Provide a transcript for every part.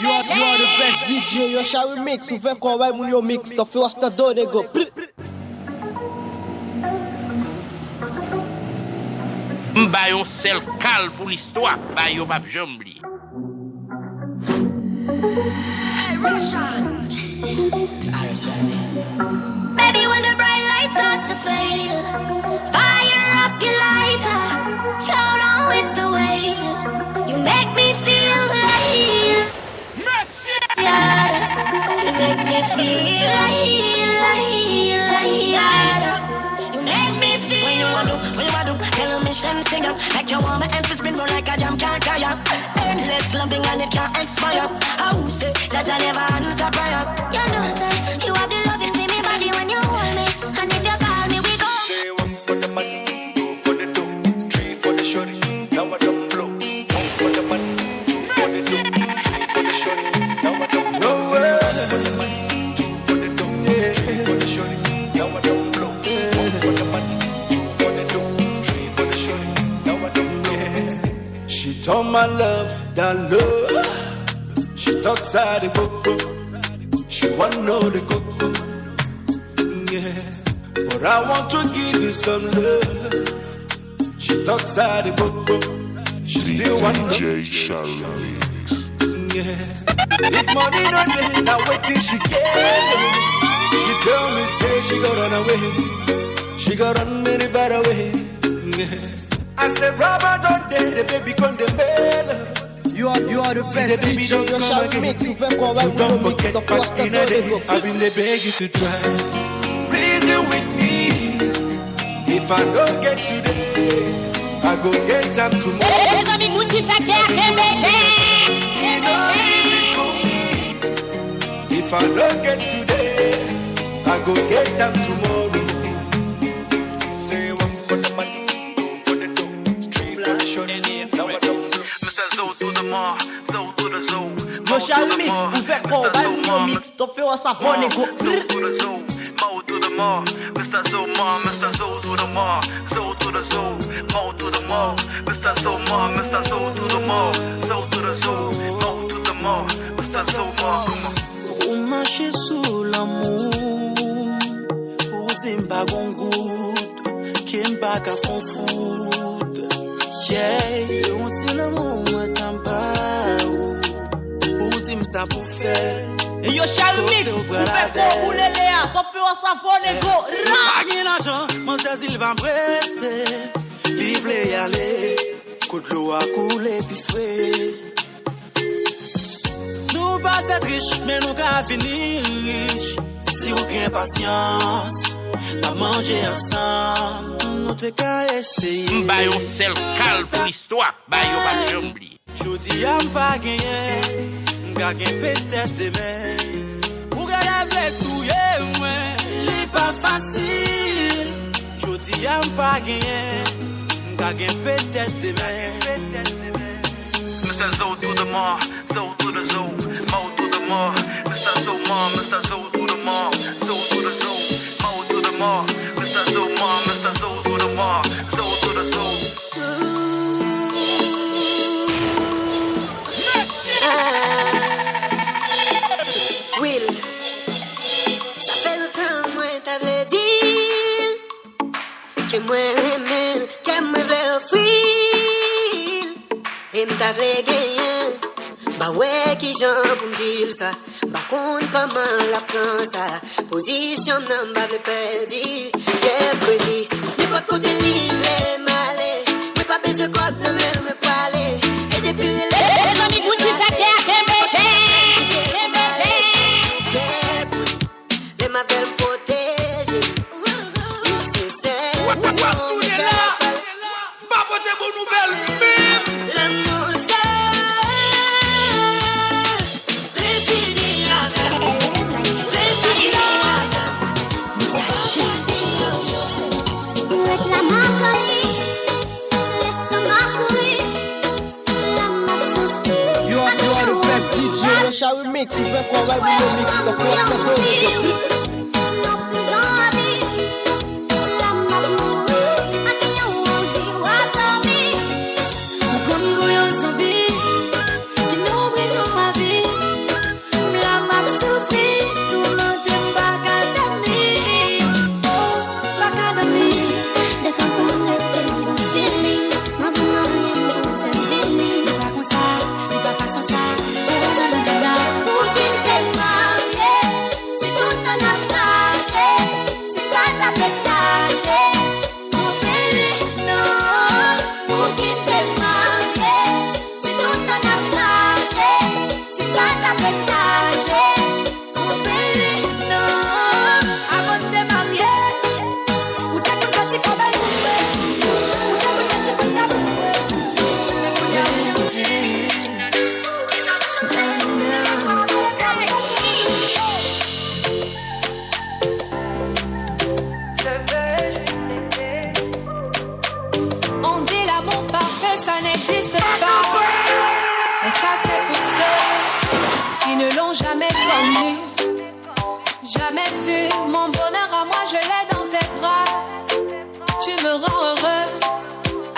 You are the best DJ, you shall remix. Ou fait quoi, ouais, mon yo mix, t'as fait what's the donne, go. M'ba yon sel kal pour l'histoire, ba yon pap jambli. Hey, Richard. Baby, when the bright lights start to fade, fire up your lighter, float on with the waves. You make me feel like, you make me feel like, you make me feel. When you want to, tell me sing up, like you want my emphasis spin roll like a jam can't tire. Endless loving and it can't expire. I will say that I never answer prayer. You know, say you have the loving for me body when you hold me, and if you call me, we go. Say one for the money, two for the dough, three for the shorty. Now I don't blow. One for the money, two for the dough, three for the shorty. Now I don't blow. One for the money, two for the dough, three for the shorty. Now I don't blow. One for the money, two for the dough, three for the shorty. Now I don't blow. She told my love that love. She talks out the coco. She wanna know the coco. Yeah, but I want to give you some love. She talks out the coco. She still want DJ Sharix. Yeah, if money no day, now wait till she get. She tell me say she got run away. She got run many better way. Yeah. As the rubber don't day, the baby con the bell. You are the best DJ, you shall remix. Ou fait quoi, ouais, mon yo mix, t'as fait what's the donne, go. I've been begging to try. Reason with me. If I don't get today, I go get them tomorrow. You know easy for me. If I don't get today, I go get them tomorrow. Say one for the money, two for the dough, three for the shorty. Now I don't blow. Mr. Zo to the mall, Zo to the Zo. You shall remix. Ou fait quoi, ouais, mon yo mix, t'as fait what's the donne, go. Zo to the Zo, Mo to the mall. Mr. Zo mall, Mr. Zo to the mall. Zo to the Zo, Mo to the mall. Mr. Zo mall, Mr. Zo to the mall. Zo to the Zo, Mo to the mall. Mr. Zo mall, come on. Ou marcher sous l'amour, ou zimba gongout, kimba ka fon food. Yeah, ou si l'amour moi tampa ou zim sa pou faire. Et yo shall remix. Ou fait quoi, ou Léa, t'as fait what's the donne, go. Pas gain l'argent, mon sens il va m'prêter. Il voulait y aller, coup de l'eau a coulé puis frais. Nous pas être riches, mais nous qu'à finir riches. Si vous avez patience, à manger ensemble, nous te qu'à essayer. M'ba yon sel kal pour l'histoire, ba yon pap jambli. Jodi a m'pas gagné, m'ga gagné peut-être demain. Ou gade avec tout, c'est pas facile. Jodi a m'pas gagné, m'ga gagné peut-être demain. Mr. Zo to the mall, Zo to the Zo, Mo to the mall. Mr. Zo mall, Mr. Zo to the mall, Zo to the Zo, Mo to the mall. Mr. Zo mall, Mr. Zo to the mall, Zo to the Zo. Will, ça fait longtemps moi t'avais dit que moi aimé, que moi voulais offrir et m't'avais gagné. Bah ouais qui j'en pour me dire ça, bah compte comment la prend ça, position n'a pas le perdu, j'ai prédit, n'est pas côté livre malé, n'est pas besoin de code, non mais me parler, et depuis les amis vous qui ça qui m'avait protégé. C'est Tout est là. Pas pour des bonnes nouvelles. l'amour, c'est fini avec. You are the best DJ, you shall remix. Ou fait quoi, ouais, mon yo mix, t'as fait what's the donne, go. Congo, yo, so big. On dit l'amour parfait, ça n'existe pas. Et ça, c'est pour ceux qui ne l'ont jamais connu. Jamais vu mon bonheur à moi, je l'ai dans tes bras. Tu me rends heureux.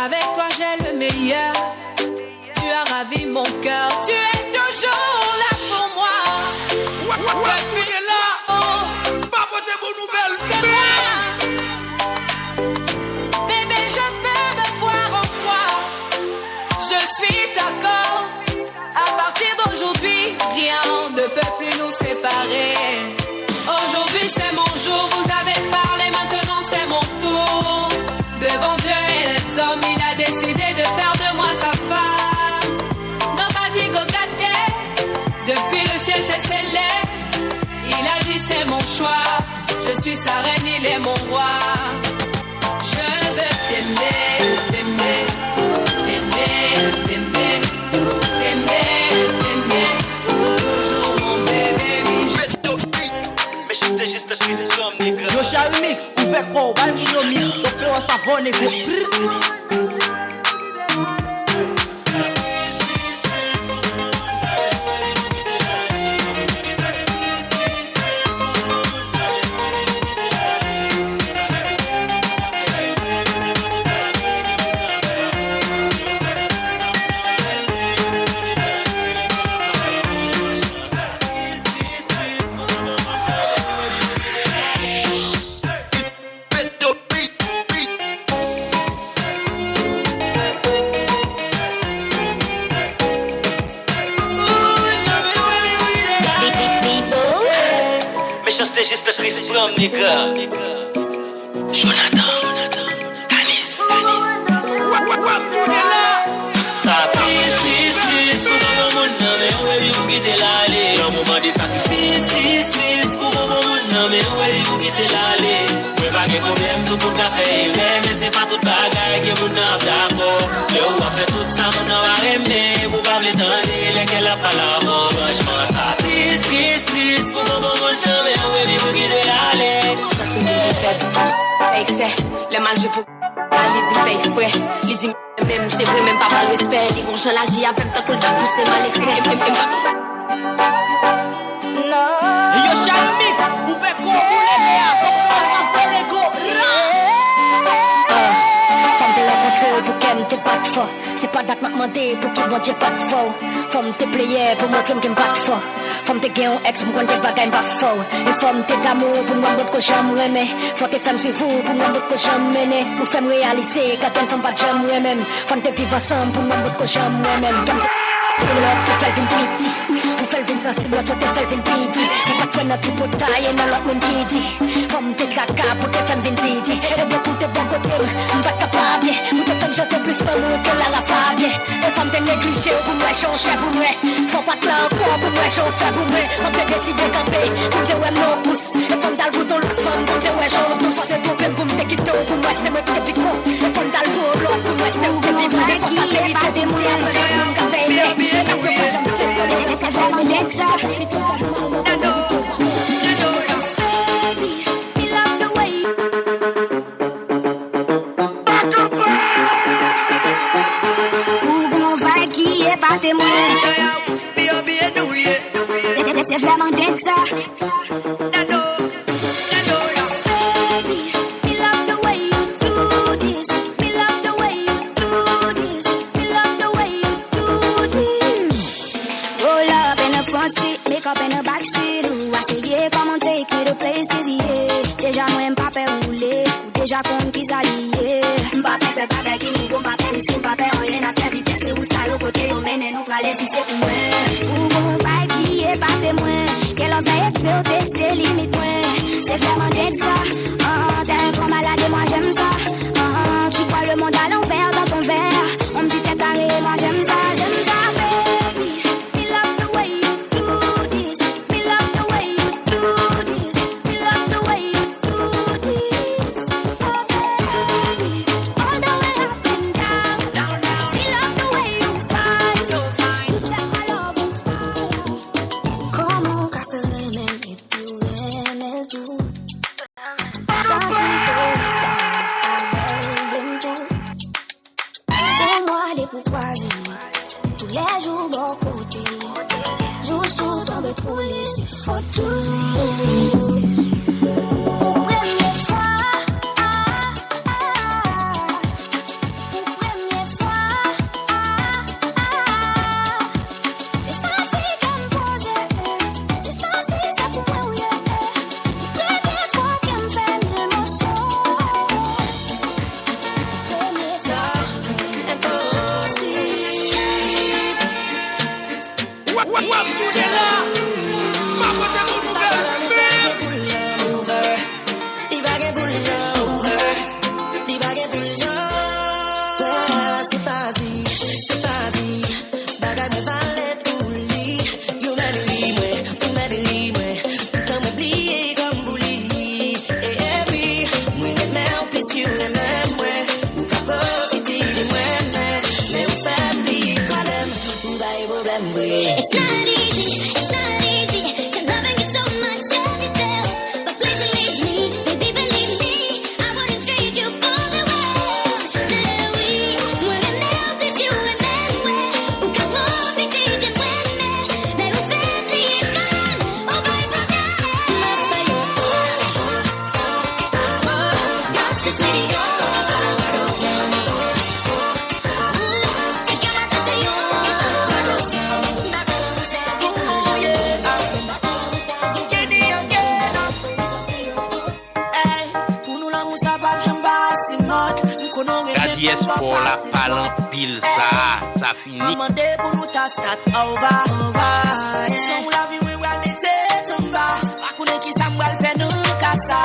Avec toi, j'ai le meilleur. Tu as ravi mon cœur. Tu es toujours là pour moi. Tu es là. Pas pour des bonnes nouvelles. C'est moi. Bébé, je veux me voir en toi. Je suis d'accord. À partir d'aujourd'hui, rien ne peut plus nous séparer. Aujourd'hui, c'est mon jour. Vous avez parlé, maintenant c'est mon tour. Devant Dieu et les hommes, il a décidé de faire de moi sa femme. Nobody go got there. Depuis le ciel s'est scellé. Il a dit c'est mon choix. Je suis sa reine, il est mon roi. Je veux t'aimer, t'aimer, t'aimer, t'aimer, t'aimer, t'aimer. Toujours mon bébé, oui. Mais juste physique comme nigga. Yo Charlie Mix, ouvert quoi, ouais, mon mix, t'en fais un savon, négro. C'était juste physique comme nigga. Jonathan, Tanis. Ça triste, pour mon monde, mais où est-ce que vous quittez l'aller? Un moment de sacrifice, pour mon monde, mais où est-ce que vous quittez l'aller? Vous pas de problème, tout pour café, mais c'est pas toute bagaille que vous n'avez d'accord. Le ou a fait tout ça, mon nom va aimer, vous pas le temps, lesquels a pas la mort. Franchement, ça triste, pour mon monde, mais où est-ce que vous quittez l'aller? Ça finit de faire excès, le mal je peux. Les dit fait exprès, les dit même, c'est vrai, même pas mal respect. Les vont changer la vie avec ta coule, t'as poussé mal excès. Non. Yo Charlie Mix, ouvert quoi, vous les gars, Femme te rencontrer pour qu'elle te batte fort. C'est pas date m'a demandé pour qu'il bon Dieu pas de faux. Femme te player pour montrer qu'elle pas de fort. Femme te gagne un ex pour qu'on te bagaille pas fort. Et femme te d'amour pour moi d'autres que j'aime aimer. Faut te faire sur vous pour moi d'autres que j'aime mener. Pour faire réaliser quand elle femme pas j'aime même. Femme te vivre ensemble pour moi d'autres que j'aime même. Pour l'autre te faire une piti. Pour faire une sensible l'autre te faire une piti. Et pas prendre notre bouteille et dans l'autre monde qui dit. Femme te caca pour te faire une titi. Et de pour te bon côté m'va capable. Pour te faire jeter plus l'amour que la fabie. Et femme te négliger pour moi changer pour moi. Faut pas te l'encore pour moi chauffer pour moi. Femme te décider de camper pour te ouais non pousse. Et femme t'as le bouton l'autre femme pour te ouais j'en pousse. C'est tout pour me te quitter pour moi c'est moi qui te pico. Et femme t'as le pour l'autre pour moi c'est où que vivre. Et faut s'atterrir pour te monter après mon café. La surprise j'aime c'est pour les ça fait mon ex. Et tout va c'est vraiment dingue ça. Make up in the backseat, ou essayer comment take me to places, yeah. Déjà moi m'pas peur rouler, ou déjà comme qui s'allier. M'pas peur faire bagay qui nous vaut, m'pas peur risquer, m'pas peur rien à faire vitesse, route ça l'autre côté, on mène nous praler si c'est pour moi. Ou bon vibe qui est pas témoin, qu'elle en fait espérer tester limite moi. C'est vraiment dingue ça, t'es un grand malade et moi j'aime ça. Tu vois le monde à l'envers dans ton verre, on me dit t'es carré, moi j'aime ça, baby. c'est faux tout. Pour première fois, pour première fois, j'ai senti qu'elle me posait, j'ai senti ça pour moi où il était. Première fois qu'elle me fait mille morceaux. Première fois, impossible. It's not easy, it's not easy to loving you so much of yourself. But please believe me, baby, believe me, I wouldn't trade you for the world. Mais oui, moi le meilleur plus you and then ouais. Ou qu'à profiter des points, mais on fait plier comme on va y faire. Not since video. Yes, pour la palan pile ça finit. Demandé pour nous ta start over. Son la vie we will l'été tomba. Pas connaît qui ça m'val faire nous casa.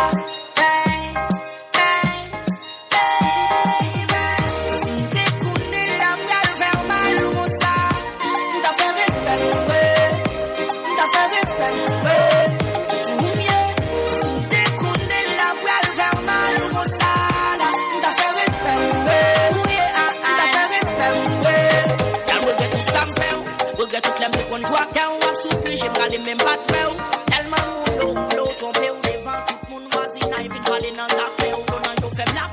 Même pas de fait, tellement mon l'eau tombé ou devant tout mon voisin a venu voler dans la fait ou dans yo fait la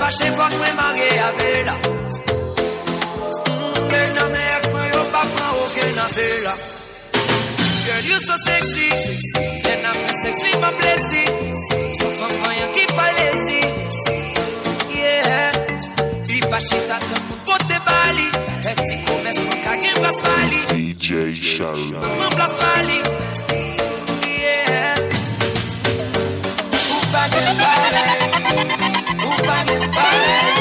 Chez vous, nous mariés avec là. Mais non, mais ex-moi, yo, pas aucun appel là. Girl, you so sexy. Then after sex, leave my blessing. So from my young keep a lazy. Yeah. Pipa shit at the moon, put the bali. Let's see, come as one can give us bali. DJ Shallow. Mom black bali. Yeah. Who back in the bali? Who back in the bali?